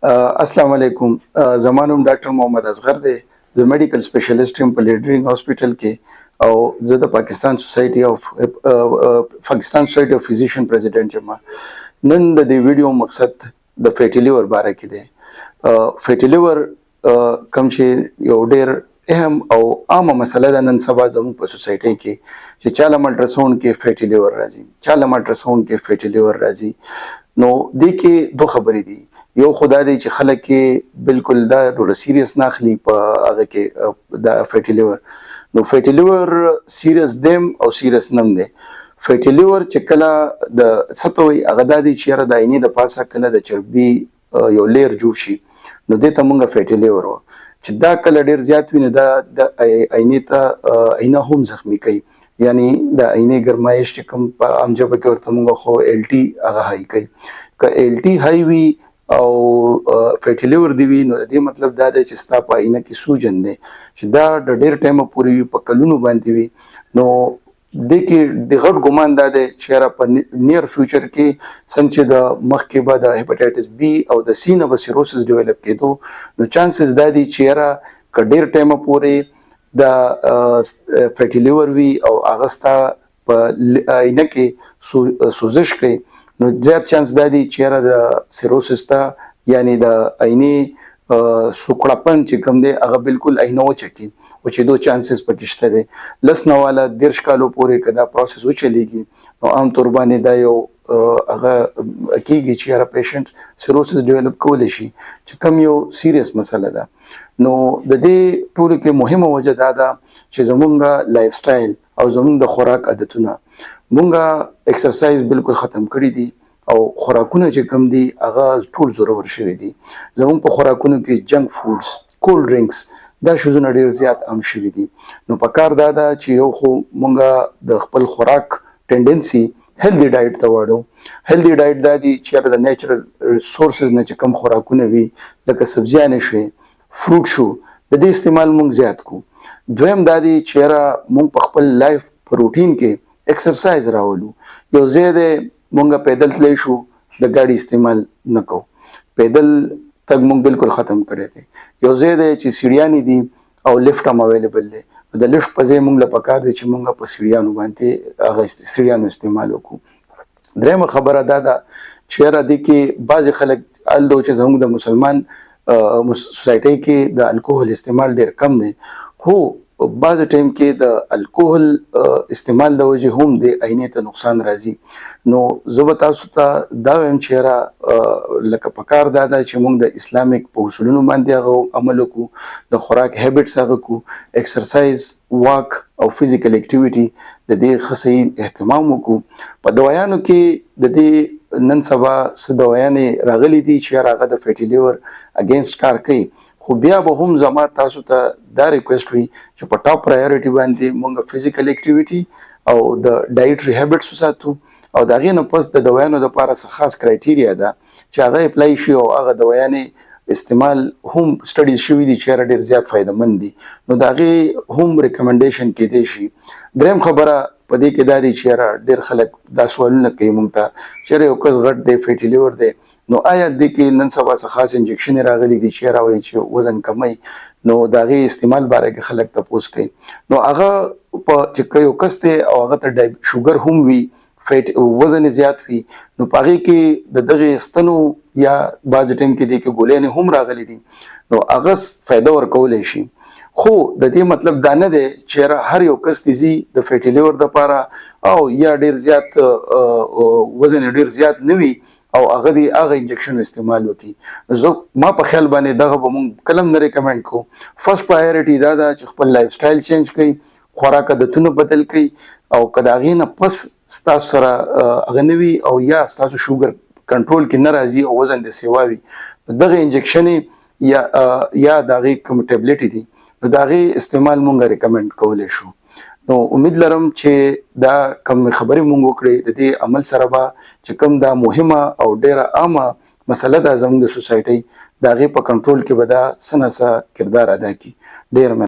السلام علیکم. زما نوم ډاکټر محمد اصغر دی. زه میډیکل سپیشلیسټ یم په لیډرینګ هاسپټل کې او زه د پاکستان سوسایټي اف فزیشن پریزیډنټ یم. نن د دې ویډیو مقصد د فیټي لیور باره کې دی. فیټي لیور کوم چې یو ډېر اهم او عامه مسله ده نن سبا زموږ په سوسایټي کې چې چاله الټراساوند کې فیټي لیور راځي، چاله الټراساوند کې فیټي لیور راځي. نو دې کې دوه خبرې دي. یو خدا دی چې خلک کې بالکل دا ډېر سیریس نه اخلي په هغه کې د فیټي لیور. نو فیټي لیور سیریس دیم او سیریس نم دی. فیټي لیور چې کله د ستوي هغه د دې چیرې د عینې د پاسه کله د چربي یو لیر جوړ شي نو دې ته مونږه فیټي لیور و چې دا کله ډېر زیات وي نو دا د عینې ته عینه هم زخمی کوي، یعنی د عینې ګرمایش چې کوم په عام ژبه کې ورته مونږ خو ال ټي هغه هاي کوي. که ال ټي هاي وي او فیټي لیور دی وي نو د دې مطلب دا دی چې ستا په عینه کې سوجن دی چې دا د ډېر ټایمه پورې په کلونو باندې وي. نو دې کې د غټ ګمان دا دی چې یاره په نیر فیوچر کې څنګه چې د مخکې به د هیپاټایټس بي او د سی نه به سیروسس ډیولپ کېدو نو چانسز دا دي چې یاره که ډېر ټایمه پورې د فیټي لیور وي او هغه ستا په عینه کې سوزش کوي نو زیات چانس دا دی چې یاره د سیروسس ته یعنی د عینې سوکړپن چې کوم دی هغه بالکل عینه وچکي وچېدو چانسز پکې شته دی. 10 نه والا 10 کالو پورې که دا پروسس وچلیږي نو عام طور باندې دا یو هغه کېږي چې یاره پیشنټ سیروسس ډیولپ کولی شي چې کوم یو سیریس مسله ده. نو د دې ټولو کې مهمه وجه دا ده چې زمونږ لایف سټایل او زمونږ د خوراک عادتونه مونږه ایکسرسایز بالکل ختم کړي دي او خوراکونه چې کوم دي هغه ټول زورور شوي دي. زمونږ په خوراکونو کې جنک فوډز، کولډ ډرینکس دا شیزونه ډېر زیات عام شوي دي. نو پکار دا ده چې یو خو مونږه د خپل خوراک ټینډنسي هیلدي ډایټ ته واړو. هیلدي ډایټ دا دی چې د نیچرل ریسورسز نه چې کوم خوراکونه وي لکه سبزیانې شوې، فروټ شو، د دې استعمال مونږ زیات کو. دویم دا دی چې یاره مونږ په خپل لایف په روټین کې ایکسرسایز راولو. یو ځای دی مونږه پیدل تلی شو د ګاډي استعمال نه کوو، پیدل تګ مونږ بالکل ختم کړی دی. یو ځای دی چې سیړیانې دي او لفټ هم اویلیبل دی، د لفټ په ځای مونږ له پکار دی چې مونږ په سیړیانو باندې هغه سیړیانو استعمال وکړو. درېیمه خبره دا ده چې یاره دې کې بعضې خلک الدو چې زموږ د مسلمان سوسایټۍ کې د الکوهل استعمال ډېر کم دی، خو بعض ټایم کې د الکوهل استعمال د وجې هم د عینې ته نقصان راځي. نو زه به تاسو ته دا وایم چې یاره لکه پکار دا ده چې موږ د اسلامیک په اصولونو باندې هغه عمل وکړو، د خوراک هیبټس هغه کړو، ایکسرسایز، واک او فزیکل اکټیویټي د دې ښه صحیح اهتمام وکړو. په دوايانو کې د دې نن سبا څه دوايانې راغلي دي چې یاره هغه د فیټي لیور اګینسټ کار کوي، خو بیا به هم زما تاسو ته دا ریکویسټ وي چې په ټاپ پرایورټي باندې مونږ فزیکل اکټیویټي او د ډایټري هیبټس وساتو او د هغې نه پس د دوايانو دپاره څه خاص کرایټیریا ده چې هغه اپلای شي او هغه دوايانې استعمال هم سټډیز شوي دي چې یاره ډېر زیات فایده مند دي. نو د هغې هم ریکمنډیشن کېدی شي. درېیم خبره په دې کې دا دی چې یاره ډېر خلک دا سوالونه کوي مونږ ته چې یاره یو کس غټ دی، فیټي لیور دی، نو آیا دې کې نن سبا څه خاص انجکشن راغلي دي چې یاره وایي چې وزن کمی، نو د هغې استعمال باره کې خلک تپوس کوي. نو هغه په چې یو کس دی او هغه ته شوګر هم وي، وزن زیات وي، نو په هغې کې د دغې ستنو یا بعض ټایم کې دې کې ګولیانې هم راغلي دي، نو هغه فایده ورکولی شي. خو د دې مطلب دا نه دی چې یاره هر یو کس دې ځي د فیټي لیور دپاره او یا ډېر زیات وزن ډېر زیات نه وي او هغه دې هغه انجکشن استعمال وکړي. زه ما په خیال باندې دغه به مونږ کله هم نه ریکمنډ کوو. فرست پرایورټي دا ده چې خپل لایف سټایل چینج کړئ، خوراک عادتونه بدل کړئ او که د هغې نه پس ستاسو سره هغه نه وي او یا ستاسو شوګر کنټرول کې نه راځي او وزن دې سیوا وي، دغه انجکشنې یا د هغې کوم ټیبلټې دي نو د هغې استعمال مونږ ریکمنډ کولی شو. نو امید لرم چې دا کوم خبرې مونږ وکړې د دې عمل سره به چې کوم دا مهمه او ډېره عامه مسله ده زموږ د سوسایټۍ د هغې په کنټرول کې به دا څه نه څه کردار ادا کړي. ډېر